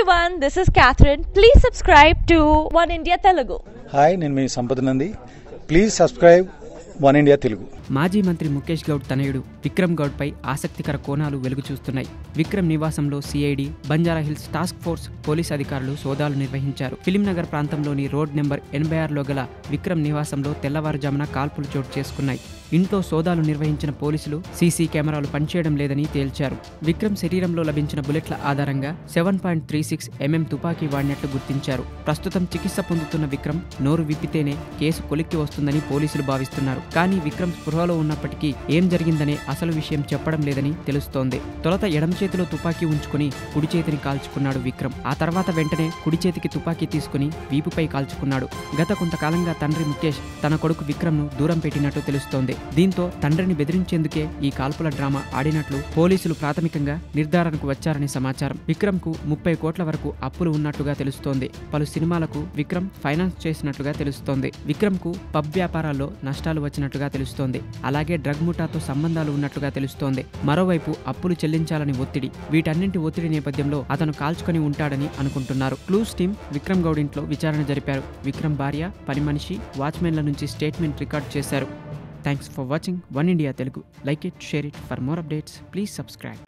everyone, this is Catherine. Please subscribe to One India Telugu. Hi, నేను మీ సంపద Nandi. Please subscribe One India Telugu. మాజీ మంత్రి ముఖేష్ గౌడ్ తనయుడు విక్రమ్ గౌడ్ పై ఆసక్తికర కోణాలు వెలుగు చూస్తున్నాయి. విక్రమ్ నివాసంలో CID, Banjara Hills task force police అధికారులు సోదాలు నిర్వహించారు. ఫిలింనగర్ ప్రాంతంలోని రోడ్ నెంబర్ 86లో గల విక్రమ్ నివాసంలో తెల్లవారుజామున కాల్పులు చోటు చేసుకున్నాయి. ఇంట్లో సోదాలు నిర్వహించిన పోలీసులు సీసీ కెమెరాలు పనిచేయడం లేదని తేల్చారు. విక్రమ్ శరీరంలో లభించిన బుల్లెట్ల ఆధారంగా 7.36 mm తుపాకీ వాడినట్లు గుర్తించారు. ప్రస్తుతం చికిత్స పొందుతున్న విక్రమ్ నోరు విప్పితేనే కేసు కొలిక్కి వస్తుందని పోలీసులు భావిస్తున్నారు. కానీ విక్రమ్ స్పృహలో ఉన్నప్పటికీ ఏం జరిగిందనే అసలు విషయం చెప్పడం లేదని తెలుస్తోంది. తొలుత ఎడమ చేతిలో తుపాకీ ఉంచుకుని కుడి చేతిని కాల్చుకున్నాడు విక్రమ్. ఆ తర్వాత వెంటనే కుడి చేతికి తుపాకీ తీసుకుని వీపుపై కాల్చుకున్నాడు. గత కొంతకాలంగా తండ్రి ముఖేష్ తన కొడుకు విక్రమ్ ను దూరం పెట్టినట్టు తెలుస్తోంది. దీంతో తండ్రిని బెదిరించేందుకే ఈ కాల్పుల డ్రామా ఆడినట్లు పోలీసులు ప్రాథమికంగా నిర్ధారణకు వచ్చారని సమాచారం. విక్రమ్ కు 30 కోట్ల వరకు అప్పులు ఉన్నట్టుగా తెలుస్తోంది. పలు సినిమాలకు విక్రమ్ ఫైనాన్స్ చేసినట్లుగా తెలుస్తోంది. విక్రమ్ కు పబ్ వ్యాపారాల్లో నష్టాలు వచ్చినట్టుగా తెలుస్తోంది. అలాగే డ్రగ్ ముఠాతో సంబంధాలు ఉన్నట్లుగా తెలుస్తోంది. మరోవైపు అప్పులు చెల్లించాలని ఒత్తిడి. వీటన్నింటి ఒత్తిడి నేపథ్యంలో అతను కాల్చుకొని ఉంటాడని అనుకుంటున్నారు. క్లూస్ టీం విక్రమ్ గౌడ్ ఇంట్లో విచారణ జరిపారు. విక్రమ్ భార్య, పని మనిషి, వాచ్మెన్ల నుంచి స్టేట్మెంట్ రికార్డ్ చేశారు. Thanks for watching One India Telugu. Like it, share it. For more updates, please subscribe.